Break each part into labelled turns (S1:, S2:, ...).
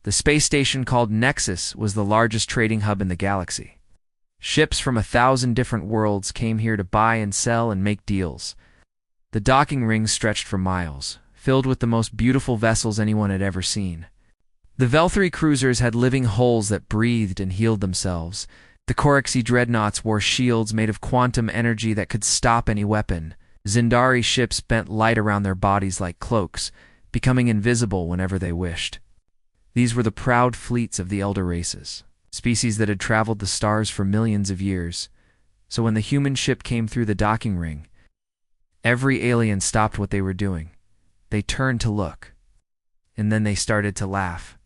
S1: The space station called Nexus was the largest trading hub in the galaxy. Ships from 1,000 different worlds came here to buy and sell and make deals. The docking rings stretched for miles, filled with the most beautiful vessels anyone had ever seen. The Velthary cruisers had living hulls that breathed and healed themselves. The Coraxi dreadnoughts wore shields made of quantum energy that could stop any weapon. Zindari ships bent light around their bodies like cloaks, becoming invisible whenever they wished. These were the proud fleets of the elder races, species that had traveled the stars for millions of years. So when the human ship came through the docking ring, every alien stopped what they were doing. They turned to look, and then they started to laugh.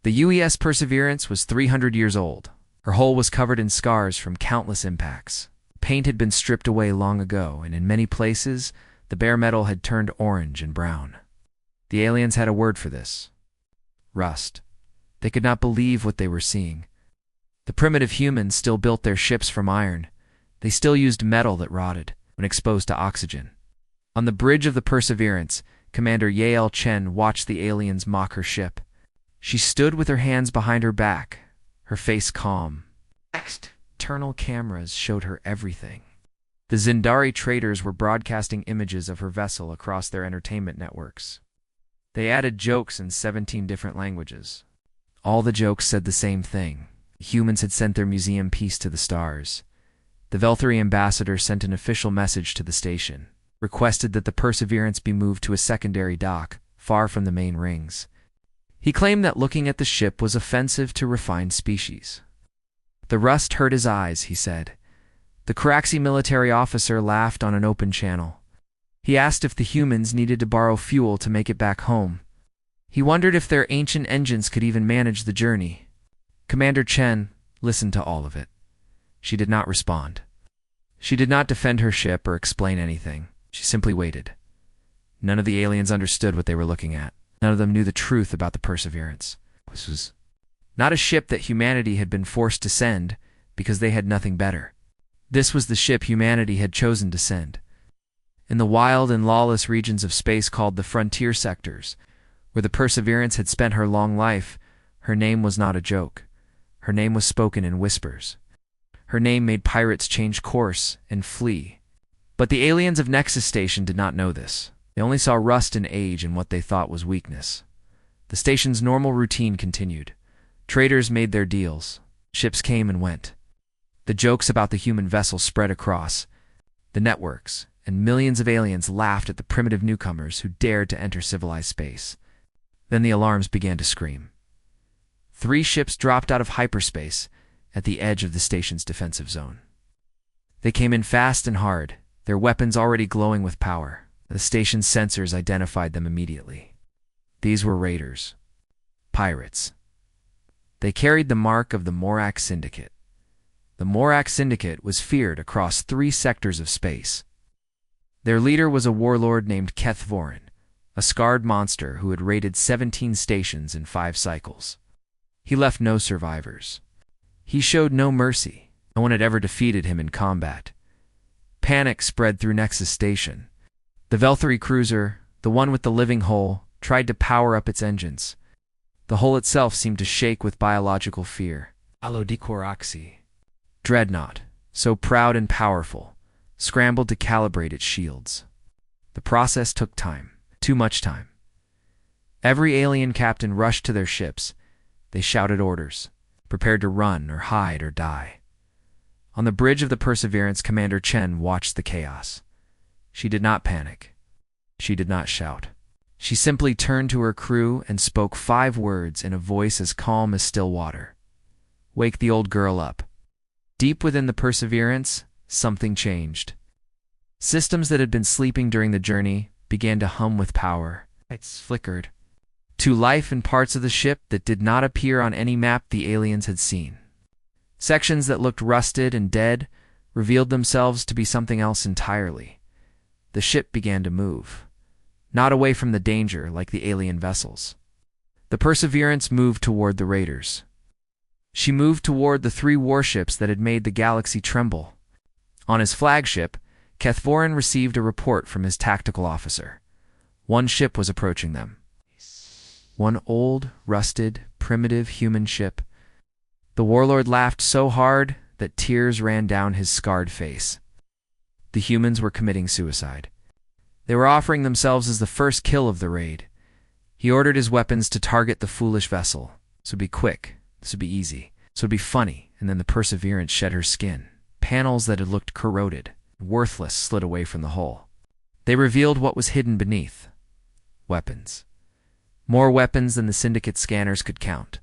S1: The UES Perseverance was 300 years old. Her hull was covered in scars from countless impacts. Paint had been stripped away long ago, and in many places, the bare metal had turned orange and brown. The aliens had a word for this: rust. They could not believe what they were seeing. The primitive humans still built their ships from iron. They still used metal that rotted when exposed to oxygen. On the bridge of the Perseverance, Commander Yael Chen watched the aliens mock her ship. She stood with her hands behind her back, her face calm. External cameras showed her everything. The Zindari traders were broadcasting images of her vessel across their entertainment networks. They added jokes in 17 different languages. All the jokes said the same thing. Humans had sent their museum piece to the stars. The Velthary ambassador sent an official message to the station, requested that the Perseverance be moved to a secondary dock, far from the main rings. He claimed that looking at the ship was offensive to refined species. The rust hurt his eyes, he said. The Coraxi military officer laughed on an open channel. He asked if the humans needed to borrow fuel to make it back home. He wondered if their ancient engines could even manage the journey. Commander Chen listened to all of it. She did not respond. She did not defend her ship or explain anything. She simply waited. None of the aliens understood what they were looking at. None of them knew the truth about the Perseverance. This was not a ship that humanity had been forced to send because they had nothing better. This was the ship humanity had chosen to send. In the wild and lawless regions of space called the frontier sectors, where the Perseverance had spent her long life, her name was not a joke. Her name was spoken in whispers. Her name made pirates change course and flee. But the aliens of Nexus Station did not know this. They only saw rust and age in what they thought was weakness. The station's normal routine continued. Traders made their deals. Ships came and went. The jokes about the human vessel spread across the networks, and millions of aliens laughed at the primitive newcomers who dared to enter civilized space. Then the alarms began to scream. 3 ships dropped out of hyperspace at the edge of the station's defensive zone. They came in fast and hard, their weapons already glowing with power. The station's sensors identified them immediately. These were raiders. Pirates. They carried the mark of the Morak Syndicate. The Morak Syndicate was feared across 3 sectors of space. Their leader was a warlord named Keth Vorin, a scarred monster who had raided 17 stations in 5 cycles. He left no survivors. He showed no mercy. No one had ever defeated him in combat. Panic spread through Nexus Station. The Velthary cruiser, the one with the living hull, tried to power up its engines. The hull itself seemed to shake with biological fear. Coraxi. Dreadnought, so proud and powerful, scrambled to calibrate its shields. The process took time, too much time. Every alien captain rushed to their ships. They shouted orders, prepared to run or hide or die. On the bridge of the Perseverance, Commander Chen watched the chaos. She did not panic. She did not shout. She simply turned to her crew and spoke 5 words in a voice as calm as still water. Wake the old girl up. Deep within the Perseverance, something changed. Systems that had been sleeping during the journey began to hum with power. Lights flickered to life in parts of the ship that did not appear on any map the aliens had seen. Sections that looked rusted and dead revealed themselves to be something else entirely. The ship began to move, not away from the danger like the alien vessels. The Perseverance moved toward the raiders. She moved toward the 3 warships that had made the galaxy tremble. On his flagship, Keth Vorin received a report from his tactical officer. 1 ship was approaching them. One old, rusted, primitive human ship. The warlord laughed so hard that tears ran down his scarred face. The humans were committing suicide. They were offering themselves as the first kill of the raid. He ordered his weapons to target the foolish vessel. This would be quick. This would be easy. This would be funny. And then the Perseverance shed her skin. Panels that had looked corroded, worthless, slid away from the hull. They revealed what was hidden beneath. Weapons. More weapons than the Syndicate scanners could count.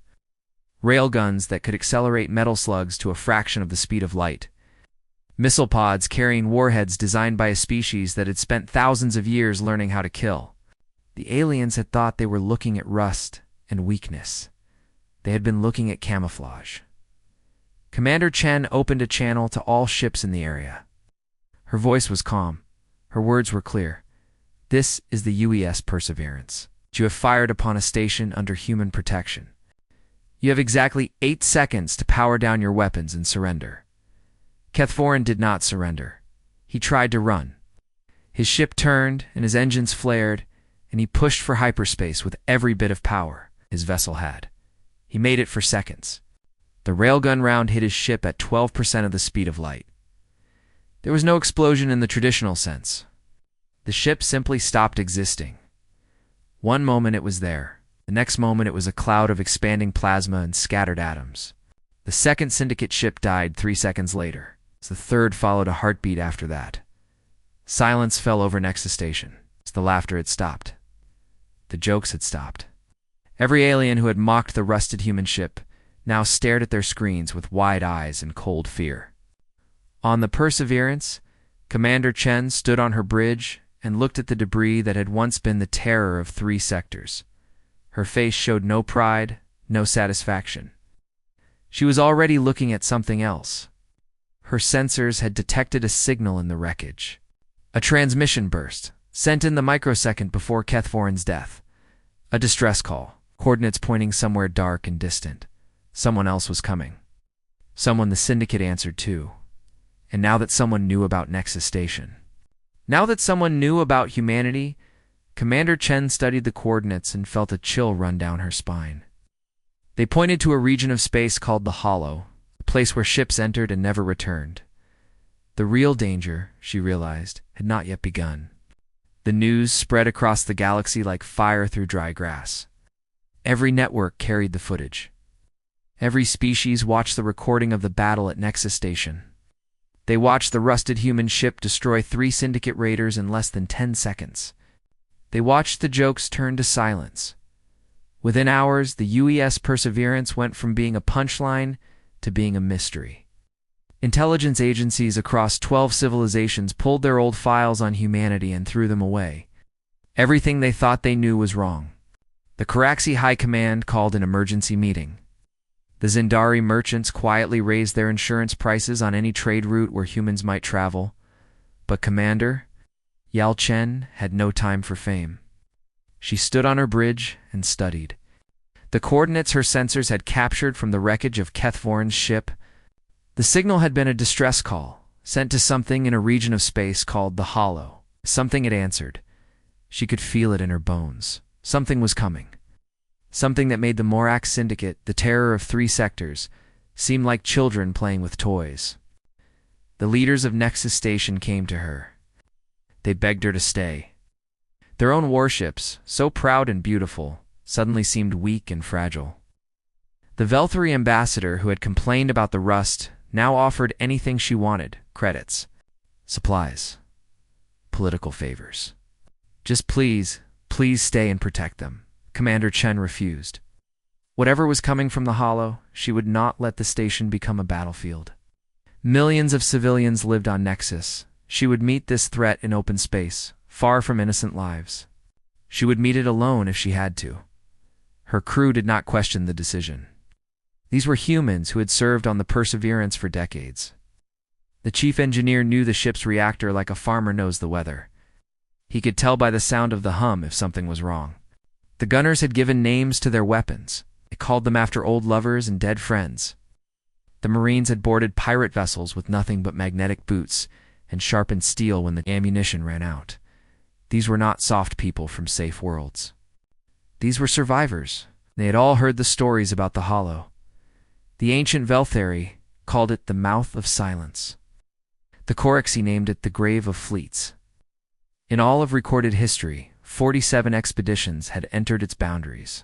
S1: Railguns that could accelerate metal slugs to a fraction of the speed of light. Missile pods carrying warheads designed by a species that had spent thousands of years learning how to kill. The aliens had thought they were looking at rust and weakness. They had been looking at camouflage. Commander Chen opened a channel to all ships in the area. Her voice was calm. Her words were clear. This is the UES Perseverance. You have fired upon a station under human protection. You have exactly 8 seconds to power down your weapons and surrender. Kethforin did not surrender. He tried to run. His ship turned and his engines flared, and he pushed for hyperspace with every bit of power his vessel had. He made it for seconds. The railgun round hit his ship at 12% of the speed of light. There was no explosion in the traditional sense. The ship simply stopped existing. One moment it was there. The next moment it was a cloud of expanding plasma and scattered atoms. The second Syndicate ship died 3 seconds later. The third followed a heartbeat after that. Silence fell over Nexus Station. The laughter had stopped. The jokes had stopped. Every alien who had mocked the rusted human ship now stared at their screens with wide eyes and cold fear. On the Perseverance, Commander Chen stood on her bridge and looked at the debris that had once been the terror of 3 sectors. Her face showed no pride, no satisfaction. She was already looking at something else. Her sensors had detected a signal in the wreckage. A transmission burst, sent in the microsecond before Kethforin's death. A distress call, coordinates pointing somewhere dark and distant. Someone else was coming. Someone the Syndicate answered to. And now that someone knew about Nexus Station. Now that someone knew about humanity, Commander Chen studied the coordinates and felt a chill run down her spine. They pointed to a region of space called the Hollow, a place where ships entered and never returned. The real danger, she realized, had not yet begun. The news spread across the galaxy like fire through dry grass. Every network carried the footage. Every species watched the recording of the battle at Nexus Station. They watched the rusted human ship destroy 3 Syndicate raiders in less than 10 seconds. They watched the jokes turn to silence. Within hours, the UES Perseverance went from being a punchline to being a mystery. Intelligence agencies across 12 civilizations pulled their old files on humanity and threw them away. Everything they thought they knew was wrong. The Caraxi High Command called an emergency meeting. The Zindari merchants quietly raised their insurance prices on any trade route where humans might travel. But Commander Yao Chen had no time for fame. She stood on her bridge and studied. The coordinates her sensors had captured from the wreckage of Kethforin's ship. The signal had been a distress call, sent to something in a region of space called the Hollow. Something had answered. She could feel it in her bones. Something was coming. Something that made the Morax Syndicate, the terror of 3 sectors, seem like children playing with toys. The leaders of Nexus Station came to her. They begged her to stay. Their own warships, so proud and beautiful, suddenly seemed weak and fragile. The Velthari ambassador who had complained about the rust now offered anything she wanted: credits, supplies, political favors. Just please stay and protect them. Commander Chen refused. Whatever was coming from the Hollow, she would not let the station become a battlefield. Millions of civilians lived on Nexus. She would meet this threat in open space, far from innocent lives. She would meet it alone if she had to. Her crew did not question the decision. These were humans who had served on the Perseverance for decades. The chief engineer knew the ship's reactor like a farmer knows the weather. He could tell by the sound of the hum if something was wrong. The gunners had given names to their weapons. They called them after old lovers and dead friends. The Marines had boarded pirate vessels with nothing but magnetic boots and sharpened steel when the ammunition ran out. These were not soft people from safe worlds. These were survivors. They had all heard the stories about the Hollow. The ancient Velthari called it the Mouth of Silence. The Chorixi named it the Grave of Fleets. In all of recorded history, 47 expeditions had entered its boundaries.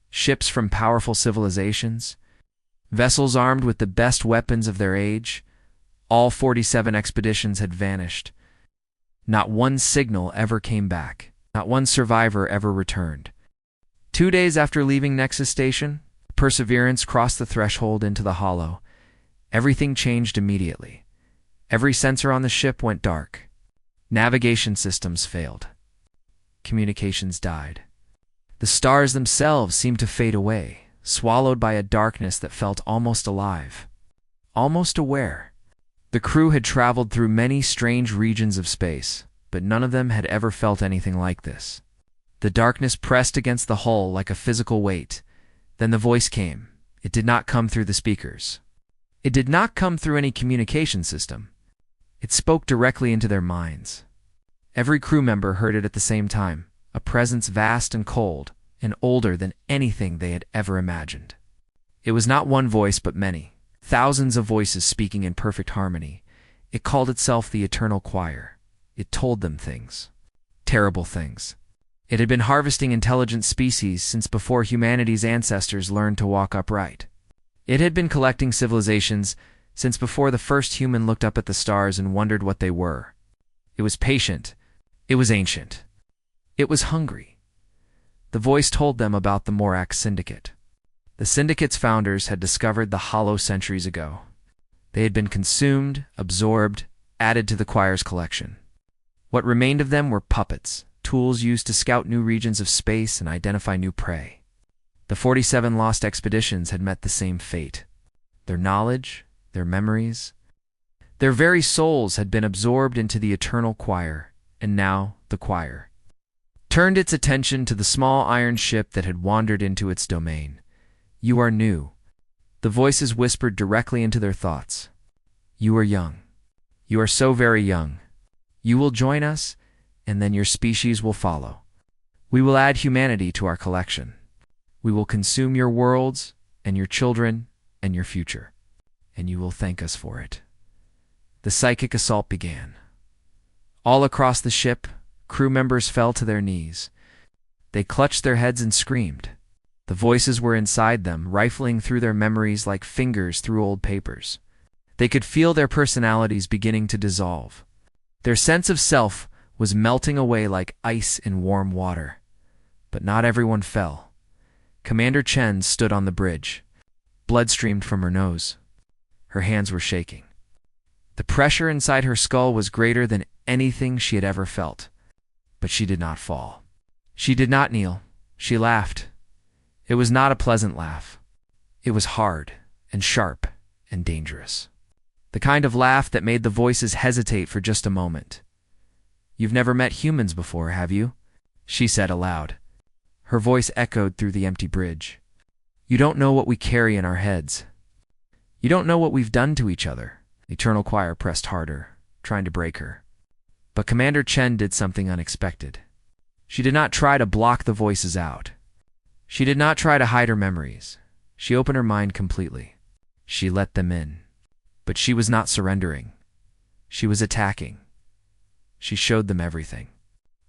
S1: Ships from powerful civilizations, vessels armed with the best weapons of their age, all 47 expeditions had vanished. Not one signal ever came back. Not one survivor ever returned. 2 days after leaving Nexus Station, Perseverance crossed the threshold into the Hollow. Everything changed immediately. Every sensor on the ship went dark. Navigation systems failed. Communications died. The stars themselves seemed to fade away, swallowed by a darkness that felt almost alive, almost aware. The crew had traveled through many strange regions of space, but none of them had ever felt anything like this. The darkness pressed against the hull like a physical weight. Then the voice came. It did not come through the speakers. It did not come through any communication system. It spoke directly into their minds. Every crew member heard it at the same time, a presence vast and cold, and older than anything they had ever imagined. It was not one voice but many, thousands of voices speaking in perfect harmony. It called itself the Eternal Choir. It told them things. Terrible things. It had been harvesting intelligent species since before humanity's ancestors learned to walk upright. It had been collecting civilizations since before the first human looked up at the stars and wondered what they were. It was patient. It was ancient. It was hungry. The voice told them about the Morax Syndicate. The Syndicate's founders had discovered the Hollow centuries ago. They had been consumed, absorbed, added to the choir's collection. What remained of them were puppets, tools used to scout new regions of space and identify new prey. The 47 lost expeditions had met the same fate. Their knowledge, their memories, their very souls had been absorbed into the Eternal Choir, and now the choir turned its attention to the small iron ship that had wandered into its domain. You are new. The voices whispered directly into their thoughts. You are young. You are so very young. You will join us, and then your species will follow. We will add humanity to our collection. We will consume your worlds, and your children, and your future. And you will thank us for it. The psychic assault began. All across the ship, crew members fell to their knees. They clutched their heads and screamed. The voices were inside them, rifling through their memories like fingers through old papers. They could feel their personalities beginning to dissolve. Their sense of self was melting away like ice in warm water. But not everyone fell. Commander Chen stood on the bridge. Blood streamed from her nose. Her hands were shaking. The pressure inside her skull was greater than anything she had ever felt. But she did not fall. She did not kneel. She laughed. It was not a pleasant laugh. It was hard and sharp and dangerous. The kind of laugh that made the voices hesitate for just a moment. You've never met humans before, have you? She said aloud. Her voice echoed through the empty bridge. You don't know what we carry in our heads. You don't know what we've done to each other. The Eternal Choir pressed harder, trying to break her. But Commander Chen did something unexpected. She did not try to block the voices out. She did not try to hide her memories. She opened her mind completely. She let them in. But she was not surrendering. She was attacking. She showed them everything.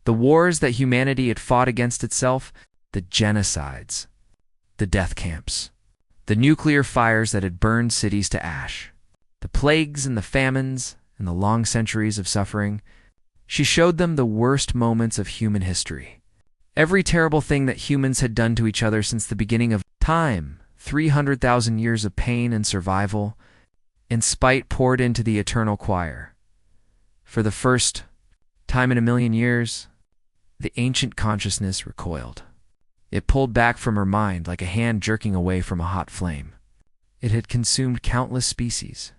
S1: The wars that humanity had fought against itself, the genocides, the death camps, the nuclear fires that had burned cities to ash, the plagues and the famines and the long centuries of suffering. She showed them the worst moments of human history. Every terrible thing that humans had done to each other since the beginning of time, 300,000 years of pain and survival, and spite poured into the Eternal Choir. For the first time in a million years, the ancient consciousness recoiled. It pulled back from her mind like a hand jerking away from a hot flame. It had consumed countless species.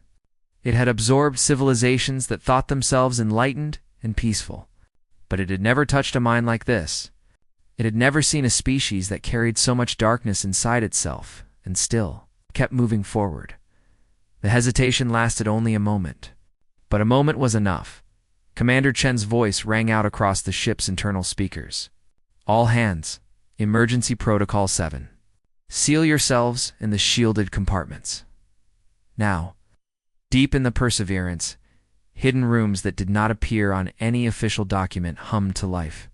S1: It had absorbed civilizations that thought themselves enlightened and peaceful. But it had never touched a mind like this. It had never seen a species that carried so much darkness inside itself and still kept moving forward. The hesitation lasted only a moment. But a moment was enough. Commander Chen's voice rang out across the ship's internal speakers. All hands, Emergency Protocol 7. Seal yourselves in the shielded compartments. Now, deep in the Perseverance, hidden rooms that did not appear on any official document hummed to life.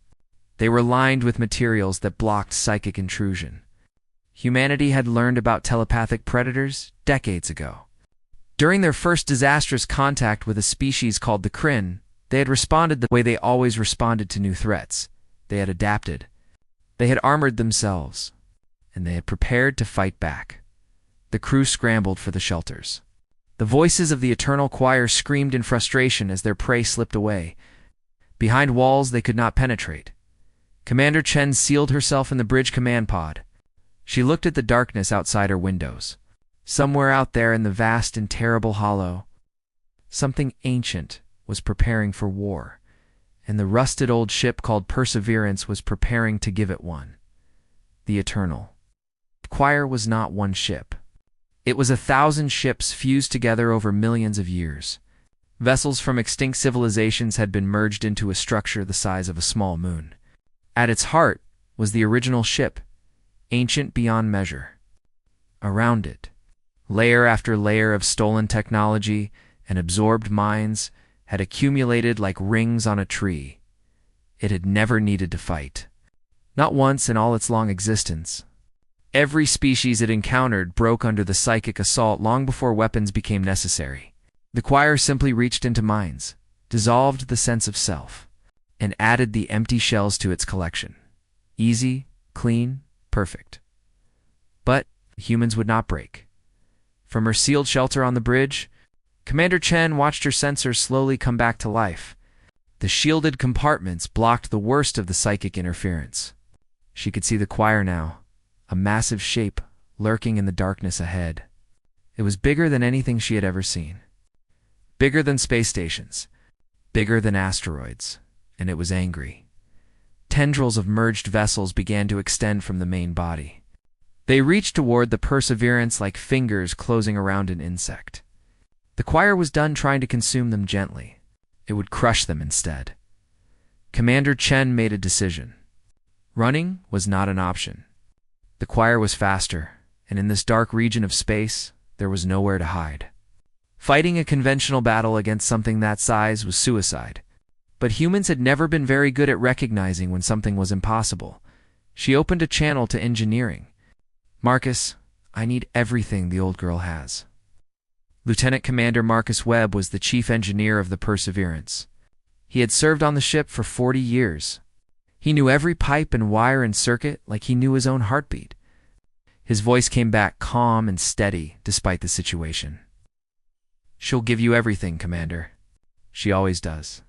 S1: They were lined with materials that blocked psychic intrusion. Humanity had learned about telepathic predators decades ago. During their first disastrous contact with a species called the Kryn, they had responded the way they always responded to new threats. They had adapted. They had armored themselves, and they had prepared to fight back. The crew scrambled for the shelters. The voices of the Eternal Choir screamed in frustration as their prey slipped away. Behind walls they could not penetrate. Commander Chen sealed herself in the bridge command pod. She looked at the darkness outside her windows. Somewhere out there in the vast and terrible hollow, something ancient was preparing for war, and the rusted old ship called Perseverance was preparing to give it one. The Eternal Choir was not one ship. It was 1,000 ships fused together over millions of years. Vessels from extinct civilizations had been merged into a structure the size of a small moon. At its heart was the original ship, ancient beyond measure. Around it, layer after layer of stolen technology and absorbed minds had accumulated like rings on a tree. It had never needed to fight. Not once in all its long existence. Every species it encountered broke under the psychic assault long before weapons became necessary. The choir simply reached into minds, dissolved the sense of self, and added the empty shells to its collection. Easy, clean, perfect. But humans would not break. From her sealed shelter on the bridge, Commander Chen watched her sensors slowly come back to life. The shielded compartments blocked the worst of the psychic interference. She could see the choir now, a massive shape lurking in the darkness ahead. It was bigger than anything she had ever seen. Bigger than space stations, bigger than asteroids, and it was angry. Tendrils of merged vessels began to extend from the main body. They reached toward the Perseverance like fingers closing around an insect. The choir was done trying to consume them gently. It would crush them instead. Commander Chen made a decision. Running was not an option. The choir was faster, and in this dark region of space, there was nowhere to hide. Fighting a conventional battle against something that size was suicide. But humans had never been very good at recognizing when something was impossible. She opened a channel to engineering. Marcus, I need everything the old girl has. Lieutenant Commander Marcus Webb was the chief engineer of the Perseverance. He had served on the ship for 40 years. He knew every pipe and wire and circuit like he knew his own heartbeat. His voice came back calm and steady despite the situation. She'll give you everything, Commander. She always does.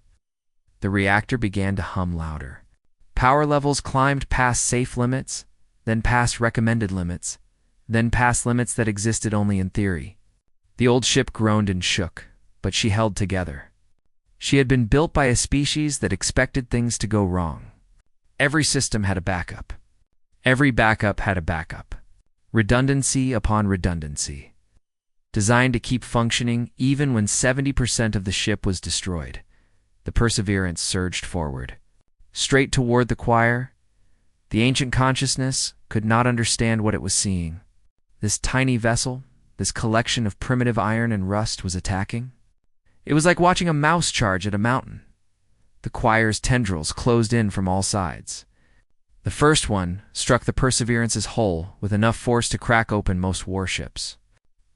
S1: The reactor began to hum louder. Power levels climbed past safe limits, then past recommended limits, then past limits that existed only in theory. The old ship groaned and shook, but she held together. She had been built by a species that expected things to go wrong. Every system had a backup. Every backup had a backup. Redundancy upon redundancy. Designed to keep functioning even when 70% of the ship was destroyed. The Perseverance surged forward. Straight toward the choir. The ancient consciousness could not understand what it was seeing. This tiny vessel, this collection of primitive iron and rust was attacking. It was like watching a mouse charge at a mountain. The choir's tendrils closed in from all sides. The first one struck the Perseverance's hull with enough force to crack open most warships.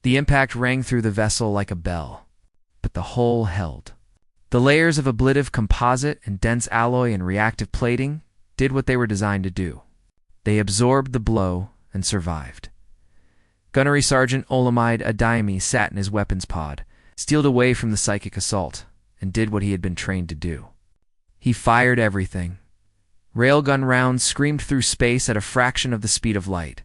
S1: The impact rang through the vessel like a bell, but the hull held. The layers of ablative composite and dense alloy and reactive plating did what they were designed to do. They absorbed the blow and survived. Gunnery Sergeant Olamide Adayemi sat in his weapons pod, steeled away from the psychic assault, and did what he had been trained to do. He fired everything. Railgun rounds screamed through space at a fraction of the speed of light.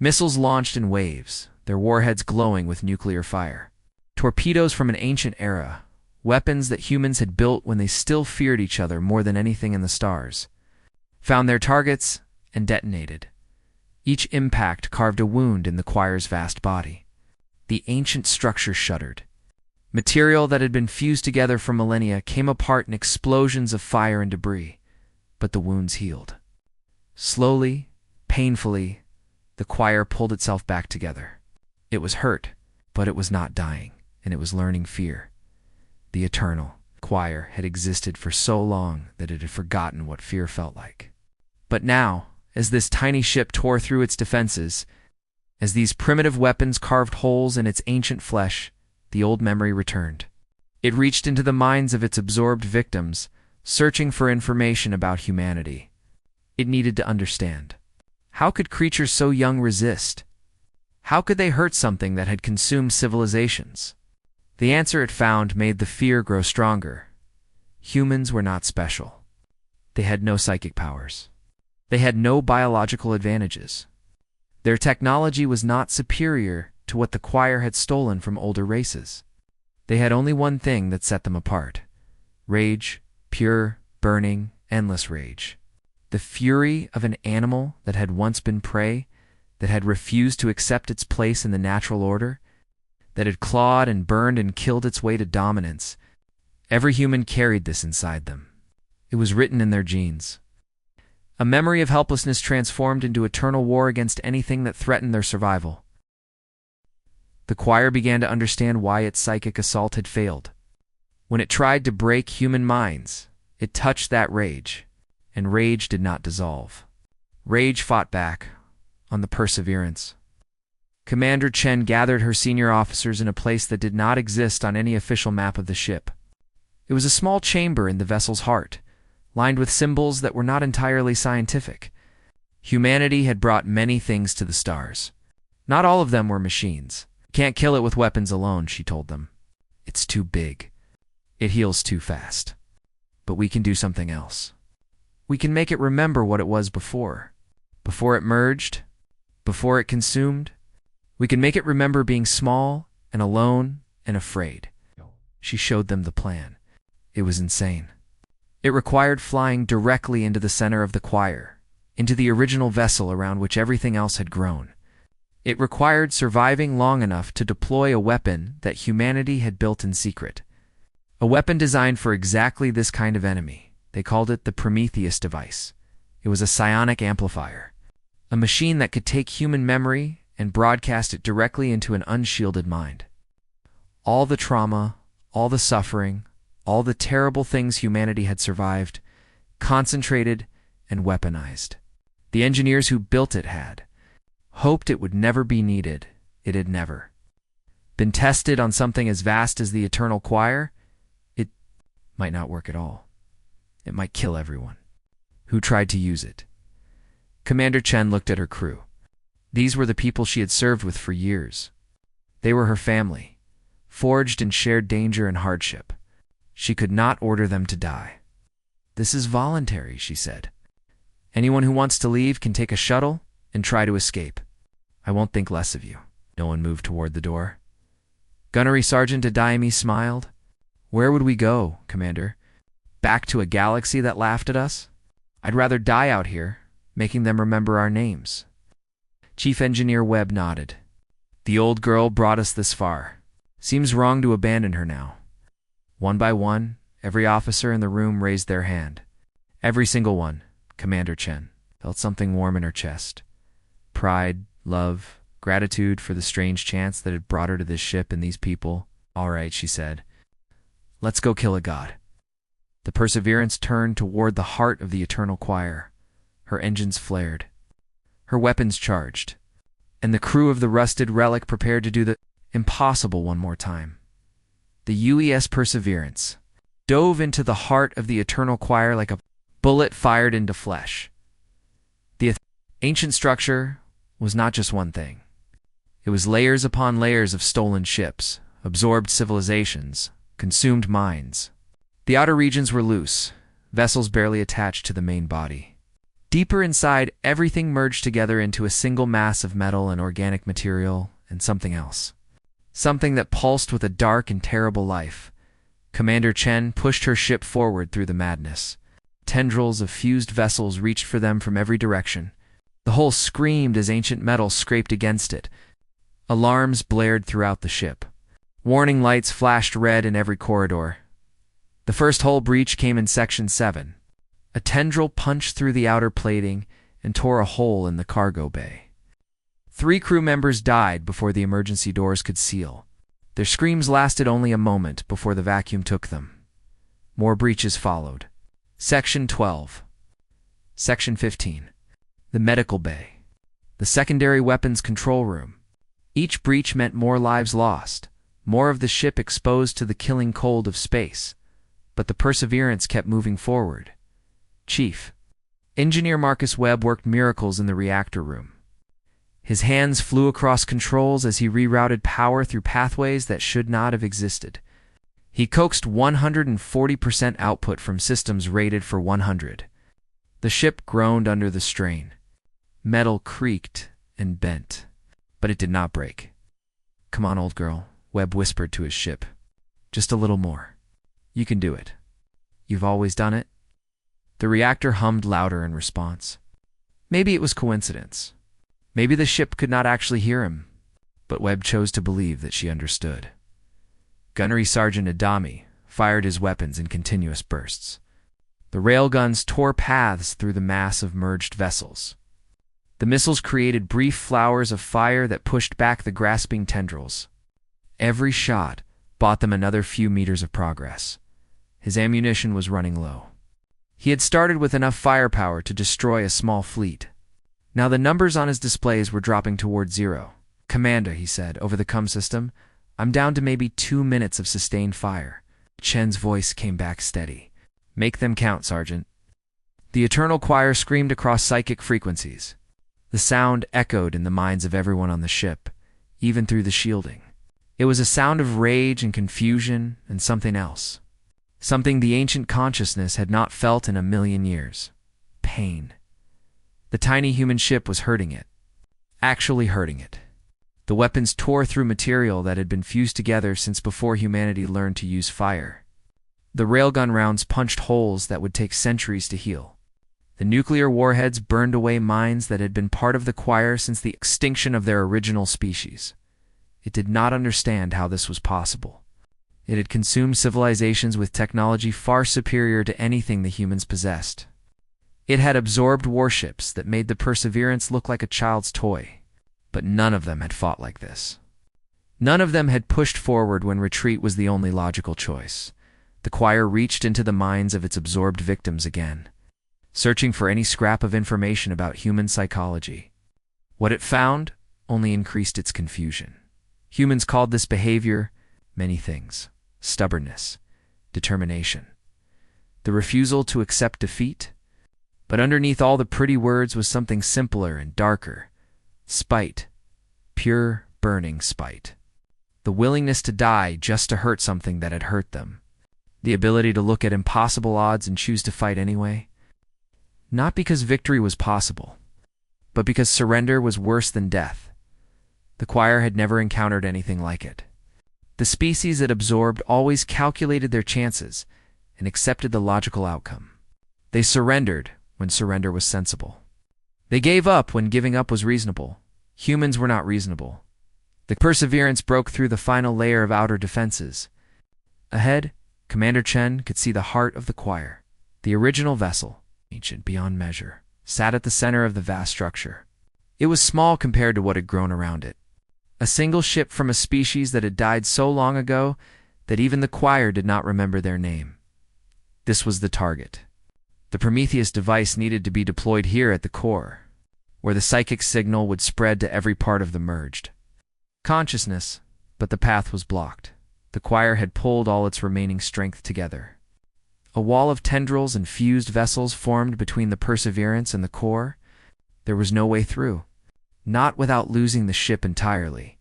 S1: Missiles launched in waves, their warheads glowing with nuclear fire. Torpedoes from an ancient era, weapons that humans had built when they still feared each other more than anything in the stars, found their targets and detonated. Each impact carved a wound in the choir's vast body. The ancient structure shuddered. Material that had been fused together for millennia came apart in explosions of fire and debris, but the wounds healed. Slowly, Painfully, the choir pulled itself back together. It was hurt, but it was not dying, and it was learning fear. The eternal choir had existed for so long that it had forgotten what fear felt like. But now, as this tiny ship tore through its defenses, as these primitive weapons carved holes in its ancient flesh, the old memory returned. It reached into the minds of its absorbed victims, searching for information about humanity. It needed to understand. How could creatures so young resist? How could they hurt something that had consumed civilizations? The answer it found made the fear grow stronger. Humans were not special. They had no psychic powers. They had no biological advantages. Their technology was not superior to what the choir had stolen from older races. They had only one thing that set them apart: rage, pure, burning, endless rage. The fury of an animal that had once been prey, that had refused to accept its place in the natural order, that had clawed and burned and killed its way to dominance. Every human carried this inside them. It was written in their genes. A memory of helplessness transformed into eternal war against anything that threatened their survival. The choir began to understand why its psychic assault had failed. When it tried to break human minds, it touched that rage, and rage did not dissolve. Rage fought back on the Perseverance. Commander Chen gathered her senior officers in a place that did not exist on any official map of the ship. It was a small chamber in the vessel's heart, lined with symbols that were not entirely scientific. Humanity had brought many things to the stars. Not all of them were machines. Can't kill it with weapons alone, she told them. It's too big. It heals too fast. But we can do something else. We can make it remember what it was before. Before it merged. Before it consumed. We can make it remember being small and alone and afraid. She showed them the plan. It was insane. It required flying directly into the center of the choir, into the original vessel around which everything else had grown. It required surviving long enough to deploy a weapon that humanity had built in secret. A weapon designed for exactly this kind of enemy. They called it the Prometheus device. It was a psionic amplifier, a machine that could take human memory and broadcast it directly into an unshielded mind. All the trauma, all the suffering, all the terrible things humanity had survived, concentrated and weaponized. The engineers who built it had hoped it would never be needed. It had never been tested on something as vast as the eternal choir. It might not work at all. It might kill everyone who tried to use it. Commander Chen looked at her crew. These were the people she had served with for years. They were her family, forged in shared danger and hardship. She could not order them to die. This is voluntary, she said. Anyone who wants to leave can take a shuttle and try to escape. I won't think less of you. No one moved toward the door. Gunnery Sergeant Adayami smiled. Where would we go, Commander? Back to a galaxy that laughed at us? I'd rather die out here, making them remember our names. Chief Engineer Webb nodded. The old girl brought us this far. Seems wrong to abandon her now. One by one, every officer in the room raised their hand. Every single one, Commander Chen, felt something warm in her chest. Pride, love, gratitude for the strange chance that had brought her to this ship and these people. All right, she said. Let's go kill a god. The Perseverance turned toward the heart of the eternal choir. Her engines flared. Her weapons charged. And the crew of the rusted Relic prepared to do the impossible one more time. The UES Perseverance dove into the heart of the eternal choir like a bullet fired into flesh. The ancient structure was not just one thing. It was layers upon layers of stolen ships, absorbed civilizations, consumed minds. The outer regions were loose, vessels barely attached to the main body. Deeper inside, everything merged together into a single mass of metal and organic material and something else. Something that pulsed with a dark and terrible life. Commander Chen pushed her ship forward through the madness. Tendrils of fused vessels reached for them from every direction. The hull screamed as ancient metal scraped against it. Alarms blared throughout the ship. Warning lights flashed red in every corridor. The first hull breach came in Section 7. A tendril punched through the outer plating and tore a hole in the cargo bay. 3 crew members died before the emergency doors could seal. Their screams lasted only a moment before the vacuum took them. More breaches followed. Section 12. Section 15. The medical bay. The secondary weapons control room. Each breach meant more lives lost, more of the ship exposed to the killing cold of space. But the Perseverance kept moving forward. Chief Engineer Marcus Webb worked miracles in the reactor room. His hands flew across controls as he rerouted power through pathways that should not have existed. He coaxed 140% output from systems rated for 100. The ship groaned under the strain. Metal creaked and bent, but it did not break. "Come on, old girl," Webb whispered to his ship. "Just a little more. You can do it. You've always done it." The reactor hummed louder in response. Maybe it was coincidence. Maybe the ship could not actually hear him, but Webb chose to believe that she understood. Gunnery Sergeant Adami fired his weapons in continuous bursts. The railguns tore paths through the mass of merged vessels. The missiles created brief flowers of fire that pushed back the grasping tendrils. Every shot bought them another few meters of progress. His ammunition was running low. He had started with enough firepower to destroy a small fleet. Now the numbers on his displays were dropping toward 0. "Commander," he said, over the comm system, "I'm down to maybe 2 minutes of sustained fire." Chen's voice came back steady. "Make them count, Sergeant." The eternal choir screamed across psychic frequencies. The sound echoed in the minds of everyone on the ship, even through the shielding. It was a sound of rage and confusion and something else. Something the ancient consciousness had not felt in a million years. Pain. The tiny human ship was hurting it. Actually hurting it. The weapons tore through material that had been fused together since before humanity learned to use fire. The railgun rounds punched holes that would take centuries to heal. The nuclear warheads burned away minds that had been part of the choir since the extinction of their original species. It did not understand how this was possible. It had consumed civilizations with technology far superior to anything the humans possessed. It had absorbed warships that made the Perseverance look like a child's toy. But none of them had fought like this. None of them had pushed forward when retreat was the only logical choice. The choir reached into the minds of its absorbed victims again, searching for any scrap of information about human psychology. What it found only increased its confusion. Humans called this behavior many things: stubbornness, determination, the refusal to accept defeat. But underneath all the pretty words was something simpler and darker: spite, pure, burning spite. The willingness to die just to hurt something that had hurt them. The ability to look at impossible odds and choose to fight anyway. Not because victory was possible, but because surrender was worse than death. The choir had never encountered anything like it. The species it absorbed always calculated their chances and accepted the logical outcome. They surrendered when surrender was sensible. They gave up when giving up was reasonable. Humans were not reasonable. The Perseverance broke through the final layer of outer defenses. Ahead, Commander Chen could see the heart of the choir. The original vessel, ancient beyond measure, sat at the center of the vast structure. It was small compared to what had grown around it. A single ship from a species that had died so long ago that even the choir did not remember their name. This was the target. The Prometheus device needed to be deployed here at the core, where the psychic signal would spread to every part of the merged consciousness, but the path was blocked. The choir had pulled all its remaining strength together. A wall of tendrils and fused vessels formed between the Perseverance and the core. There was no way through, not without losing the ship entirely.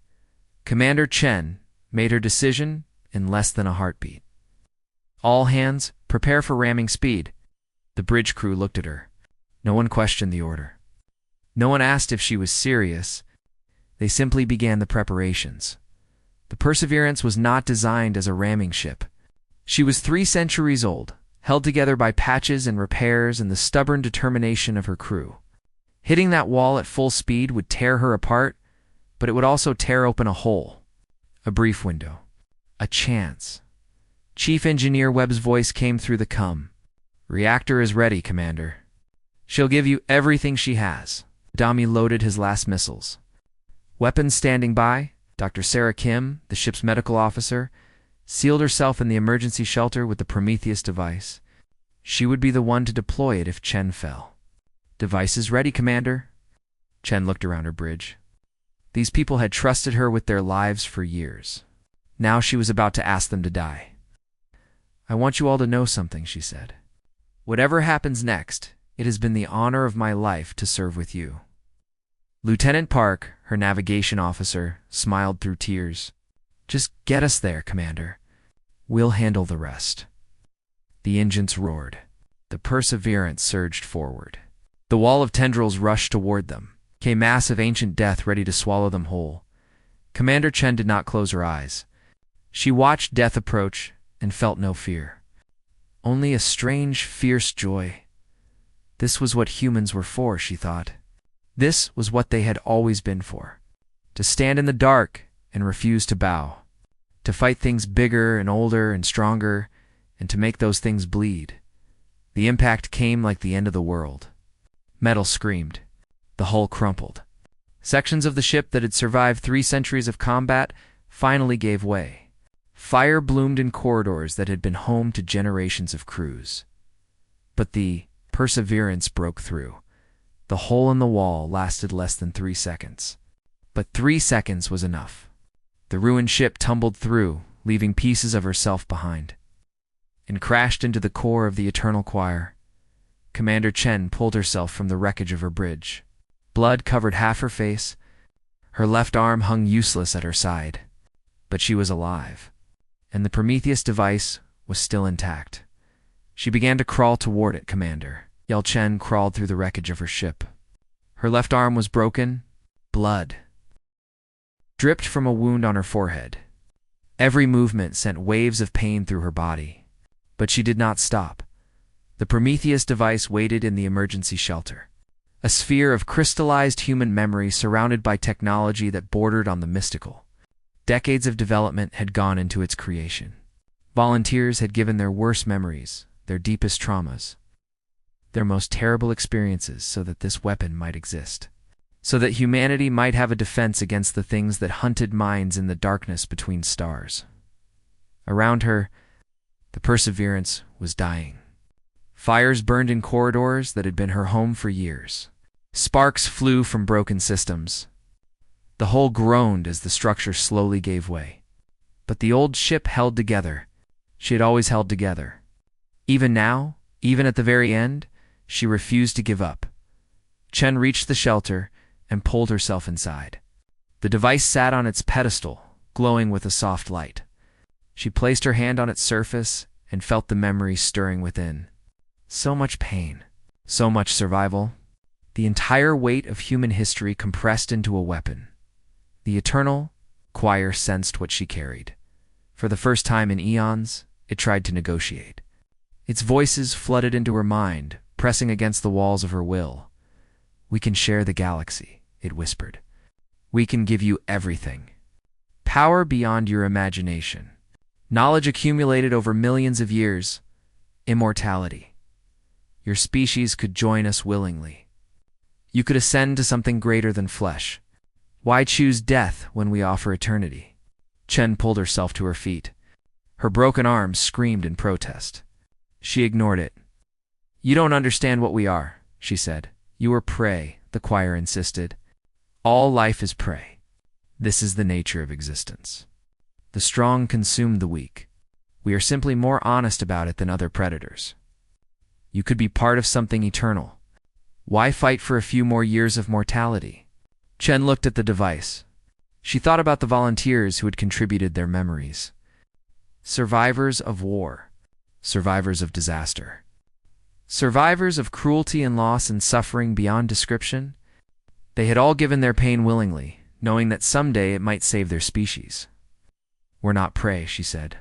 S1: Commander Chen made her decision in less than a heartbeat. "All hands, prepare for ramming speed." The bridge crew looked at her. No one questioned the order. No one asked if she was serious. They simply began the preparations. The Perseverance was not designed as a ramming ship. She was 3 centuries old, held together by patches and repairs and the stubborn determination of her crew. Hitting that wall at full speed would tear her apart, but it would also tear open a hole. A brief window. A chance. Chief Engineer Webb's voice came through the comm. "Reactor is ready, Commander." She'll give you everything she has. Dami loaded his last missiles. Weapons standing by, Dr. Sarah Kim, the ship's medical officer, sealed herself in the emergency shelter with the Prometheus device. She would be the one to deploy it if Chen fell. Devices ready, Commander. Chen looked around her bridge. These people had trusted her with their lives for years. Now she was about to ask them to die. I want you all to know something, she said. Whatever happens next, it has been the honor of my life to serve with you. Lieutenant Park, her navigation officer, smiled through tears. Just get us there, Commander. We'll handle the rest. The engines roared. The Perseverance surged forward. The wall of tendrils rushed toward them, a mass of ancient death ready to swallow them whole. Commander Chen did not close her eyes. She watched death approach and felt no fear. Only a strange, fierce joy. This was what humans were for, she thought. This was what they had always been for. To stand in the dark and refuse to bow. To fight things bigger and older and stronger, and to make those things bleed. The impact came like the end of the world. Metal screamed. The hull crumpled. Sections of the ship that had survived 3 centuries of combat finally gave way. Fire bloomed in corridors that had been home to generations of crews. But the Perseverance broke through. The hole in the wall lasted less than 3 seconds. But 3 seconds was enough. The ruined ship tumbled through, leaving pieces of herself behind, and crashed into the core of the Eternal Choir. Commander Chen pulled herself from the wreckage of her bridge. Blood covered half her face. Her left arm hung useless at her side. But she was alive, and the Prometheus device was still intact. She began to crawl toward it, Commander. Yao Chen crawled through the wreckage of her ship. Her left arm was broken. Blood dripped from a wound on her forehead. Every movement sent waves of pain through her body. But she did not stop. The Prometheus device waited in the emergency shelter. A sphere of crystallized human memory surrounded by technology that bordered on the mystical. Decades of development had gone into its creation. Volunteers had given their worst memories, their deepest traumas, their most terrible experiences so that this weapon might exist. So that humanity might have a defense against the things that hunted minds in the darkness between stars. Around her, the Perseverance was dying. Fires burned in corridors that had been her home for years. Sparks flew from broken systems. The hull groaned as the structure slowly gave way. But the old ship held together. She had always held together. Even now, even at the very end, she refused to give up. Chen reached the shelter and pulled herself inside. The device sat on its pedestal, glowing with a soft light. She placed her hand on its surface and felt the memories stirring within. So much pain, so much survival. The entire weight of human history compressed into a weapon. The Eternal Choir sensed what she carried. For the first time in eons, it tried to negotiate. Its voices flooded into her mind, pressing against the walls of her will. We can share the galaxy, it whispered. We can give you everything. Power beyond your imagination. Knowledge accumulated over millions of years. Immortality. Your species could join us willingly. You could ascend to something greater than flesh. Why choose death when we offer eternity? Chen pulled herself to her feet. Her broken arms screamed in protest. She ignored it. You don't understand what we are, she said. You are prey, the choir insisted. All life is prey. This is the nature of existence. The strong consume the weak. We are simply more honest about it than other predators. You could be part of something eternal. Why fight for a few more years of mortality? Chen looked at the device. She thought about the volunteers who had contributed their memories. Survivors of war. Survivors of disaster. Survivors of cruelty and loss and suffering beyond description. They had all given their pain willingly, knowing that someday it might save their species. We're not prey, she said.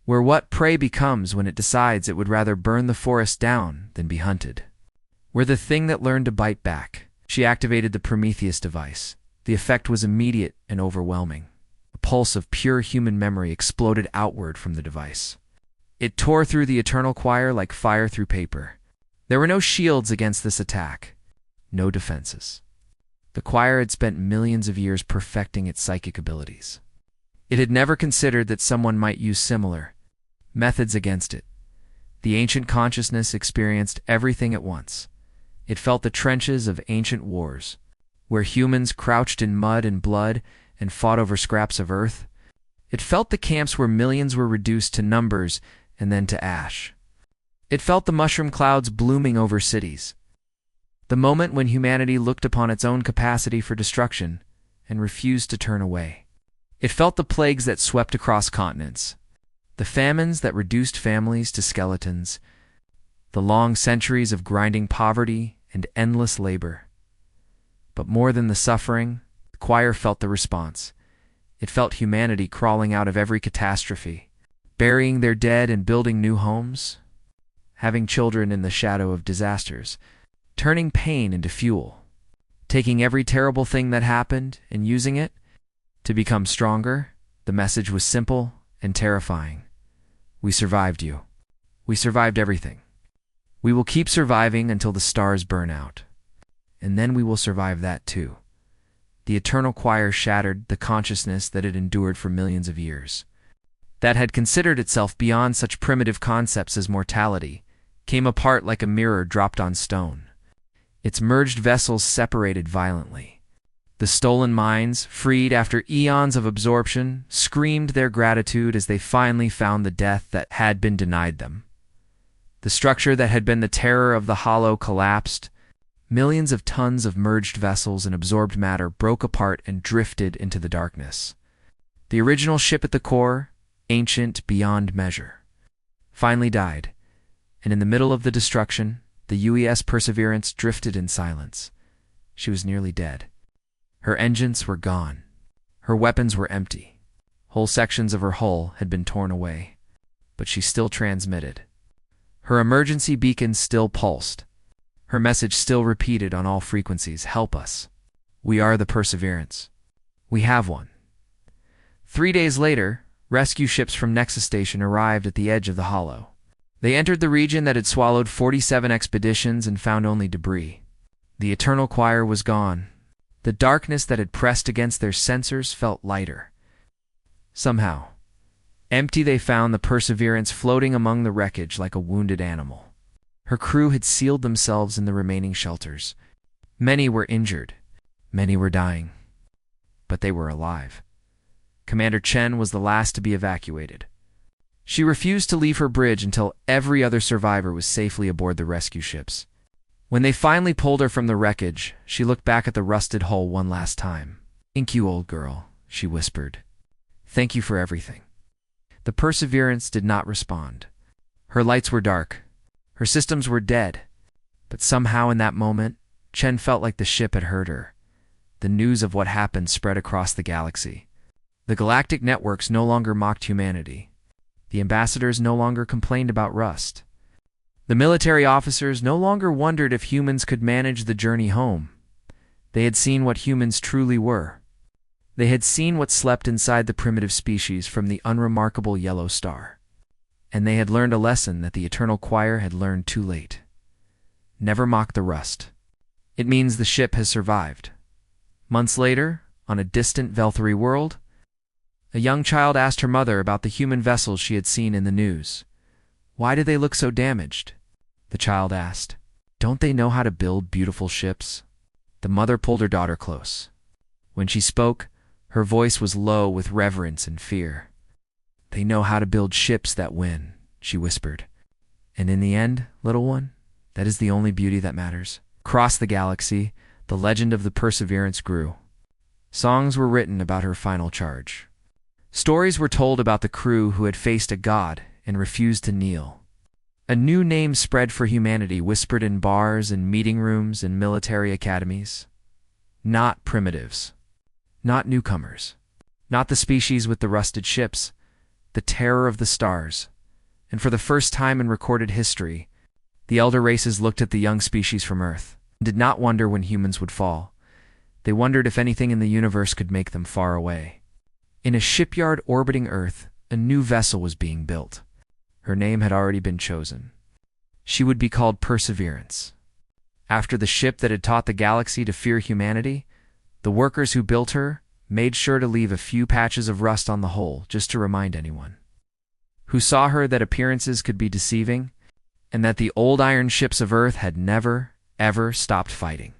S1: We're what prey becomes when it decides it would rather burn the forest down than be hunted. We're the thing that learned to bite back. She activated the Prometheus device. The effect was immediate and overwhelming. A pulse of pure human memory exploded outward from the device. It tore through the Eternal Choir like fire through paper. There were no shields against this attack, no defenses. The choir had spent millions of years perfecting its psychic abilities. It had never considered that someone might use similar methods against it. The ancient consciousness experienced everything at once. It felt the trenches of ancient wars, where humans crouched in mud and blood and fought over scraps of earth. It felt the camps where millions were reduced to numbers and then to ash. It felt the mushroom clouds blooming over cities. The moment when humanity looked upon its own capacity for destruction and refused to turn away. It felt the plagues that swept across continents, the famines that reduced families to skeletons, the long centuries of grinding poverty and endless labor. But more than the suffering, the choir felt the response. It felt humanity crawling out of every catastrophe, burying their dead and building new homes, having children in the shadow of disasters, turning pain into fuel, taking every terrible thing that happened and using it to become stronger. The message was simple and terrifying. We survived you. We survived everything. We will keep surviving until the stars burn out. And then we will survive that too. The eternal choir shattered the consciousness that had endured for millions of years, that had considered itself beyond such primitive concepts as mortality, came apart like a mirror dropped on stone. Its merged vessels separated violently. The stolen minds, freed after eons of absorption, screamed their gratitude as they finally found the death that had been denied them. The structure that had been the terror of the hollow collapsed. Millions of tons of merged vessels and absorbed matter broke apart and drifted into the darkness. The original ship at the core, ancient beyond measure, finally died, and in the middle of the destruction, the UES Perseverance drifted in silence. She was nearly dead. Her engines were gone. Her weapons were empty. Whole sections of her hull had been torn away, but she still transmitted. Her emergency beacons still pulsed. Her message still repeated on all frequencies, "Help us. We are the Perseverance. We have one." 3 days later, rescue ships from Nexus Station arrived at the edge of the hollow. They entered the region that had swallowed 47 expeditions and found only debris. The eternal choir was gone. The darkness that had pressed against their sensors felt lighter. Somehow, empty, they found the Perseverance floating among the wreckage like a wounded animal. Her crew had sealed themselves in the remaining shelters. Many were injured. Many were dying. But they were alive. Commander Chen was the last to be evacuated. She refused to leave her bridge until every other survivor was safely aboard the rescue ships. When they finally pulled her from the wreckage, she looked back at the rusted hull one last time. "Thank you, old girl," she whispered. "Thank you for everything." The Perseverance did not respond. Her lights were dark. Her systems were dead. But somehow in that moment, Chen felt like the ship had heard her. The news of what happened spread across the galaxy. The galactic networks no longer mocked humanity. The ambassadors no longer complained about rust. The military officers no longer wondered if humans could manage the journey home. They had seen what humans truly were. They had seen what slept inside the primitive species from the unremarkable yellow star. And they had learned a lesson that the eternal choir had learned too late. Never mock the rust. It means the ship has survived. Months later, on a distant Velthary world, a young child asked her mother about the human vessels she had seen in the news. "Why do they look so damaged?" The child asked. "Don't they know how to build beautiful ships?" The mother pulled her daughter close. When she spoke, her voice was low with reverence and fear. "They know how to build ships that win," she whispered. "And in the end, little one, that is the only beauty that matters." Across the galaxy, the legend of the Perseverance grew. Songs were written about her final charge. Stories were told about the crew who had faced a god and refused to kneel. A new name spread for humanity, whispered in bars and meeting rooms and military academies. Not primitives. Not newcomers. Not the species with the rusted ships. The terror of the stars. And for the first time in recorded history, the elder races looked at the young species from Earth and did not wonder when humans would fall. They wondered if anything in the universe could make them far away. In a shipyard orbiting Earth, a new vessel was being built. Her name had already been chosen. She would be called Perseverance. After the ship that had taught the galaxy to fear humanity, the workers who built her made sure to leave a few patches of rust on the hull just to remind anyone who saw her that appearances could be deceiving and that the old iron ships of Earth had never, ever stopped fighting.